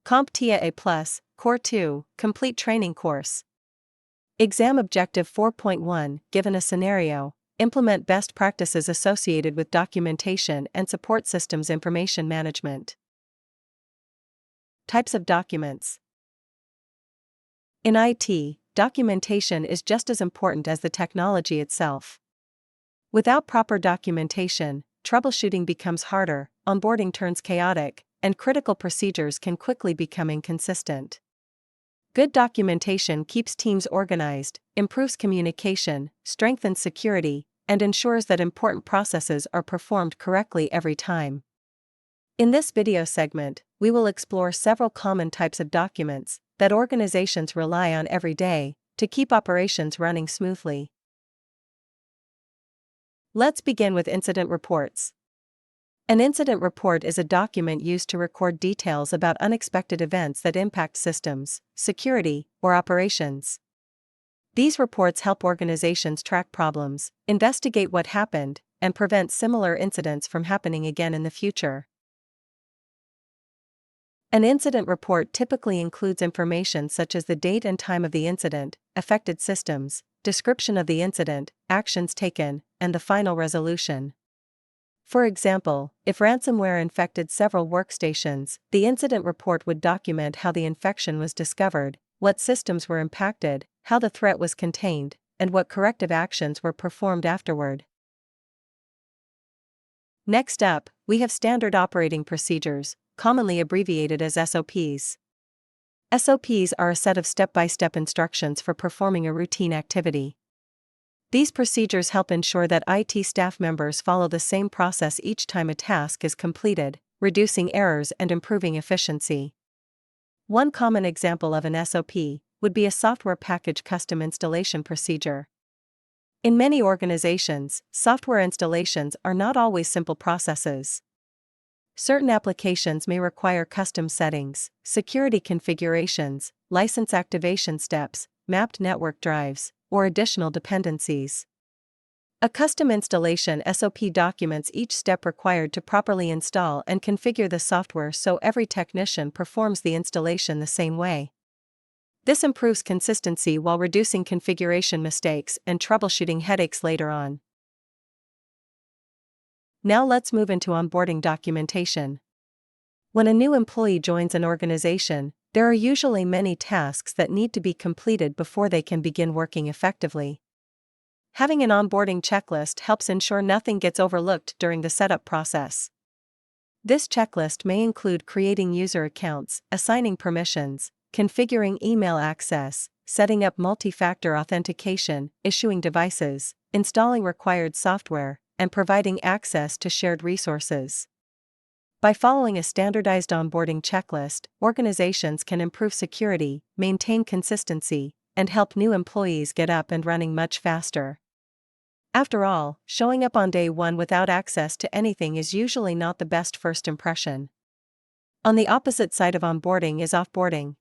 CompTIA A Core 2 Complete Training Course. Exam Objective 4.1 Given a scenario, implement best practices associated with documentation and support systems information management. Types of documents. In IT, documentation is just as important as the technology itself. Without proper documentation, troubleshooting becomes harder, onboarding turns chaotic, and critical procedures can quickly become inconsistent. Good documentation keeps teams organized, improves communication, strengthens security, and ensures that important processes are performed correctly every time. In this video segment, we will explore several common types of documents that organizations rely on every day to keep operations running smoothly. Let's begin with incident reports. An incident report is a document used to record details about unexpected events that impact systems, security, or operations. These reports help organizations track problems, investigate what happened, and prevent similar incidents from happening again in the future. An incident report typically includes information such as the date and time of the incident, affected systems, description of the incident, actions taken, and the final resolution. For example, if ransomware infected several workstations, the incident report would document how the infection was discovered, what systems were impacted, how the threat was contained, and what corrective actions were performed afterward. Next up, we have standard operating procedures, commonly abbreviated as SOPs. SOPs are a set of step-by-step instructions for performing a routine activity. These procedures help ensure that IT staff members follow the same process each time a task is completed, reducing errors and improving efficiency. One common example of an SOP would be a software package custom installation procedure. In many organizations, software installations are not always simple processes. Certain applications may require custom settings, security configurations, license activation steps, mapped network drives, or additional dependencies. A custom installation SOP documents each step required to properly install and configure the software so every technician performs the installation the same way. This improves consistency while reducing configuration mistakes and troubleshooting headaches later on. Now let's move into onboarding documentation. When a new employee joins an organization, there are usually many tasks that need to be completed before they can begin working effectively. Having an onboarding checklist helps ensure nothing gets overlooked during the setup process. This checklist may include creating user accounts, assigning permissions, configuring email access, setting up multi-factor authentication, issuing devices, installing required software, and providing access to shared resources. By following a standardized onboarding checklist, organizations can improve security, maintain consistency, and help new employees get up and running much faster. After all, showing up on day one without access to anything is usually not the best first impression. On the opposite side of onboarding is offboarding.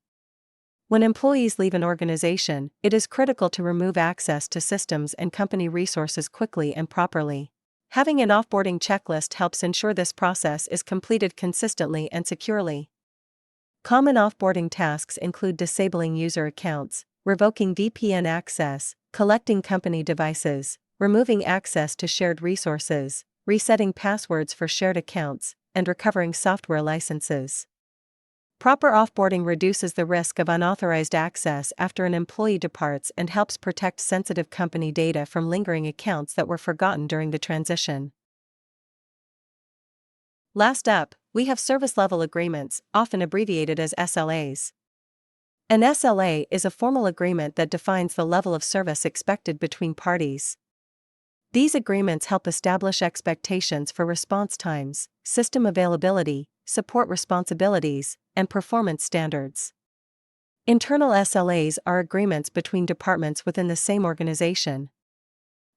When employees leave an organization, it is critical to remove access to systems and company resources quickly and properly. Having an offboarding checklist helps ensure this process is completed consistently and securely. Common offboarding tasks include disabling user accounts, revoking VPN access, collecting company devices, removing access to shared resources, resetting passwords for shared accounts, and recovering software licenses. Proper offboarding reduces the risk of unauthorized access after an employee departs and helps protect sensitive company data from lingering accounts that were forgotten during the transition. Last up, we have service level agreements, often abbreviated as SLAs. An SLA is a formal agreement that defines the level of service expected between parties. These agreements help establish expectations for response times, system availability, support responsibilities, and performance standards. Internal SLAs are agreements between departments within the same organization.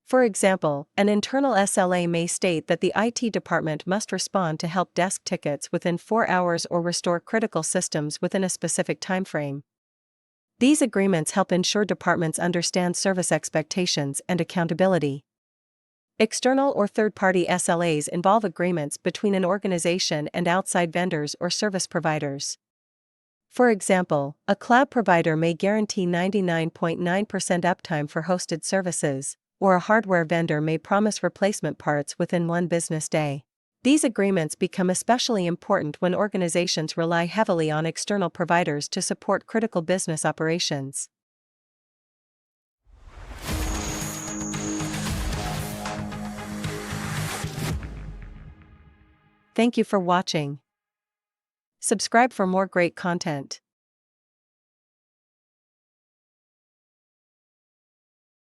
For example, an internal SLA may state that the IT department must respond to help desk tickets within 4 hours or restore critical systems within a specific timeframe. These agreements help ensure departments understand service expectations and accountability. External or third-party SLAs involve agreements between an organization and outside vendors or service providers. For example, a cloud provider may guarantee 99.9% uptime for hosted services, or a hardware vendor may promise replacement parts within one business day. These agreements become especially important when organizations rely heavily on external providers to support critical business operations. Thank you for watching. Subscribe for more great content.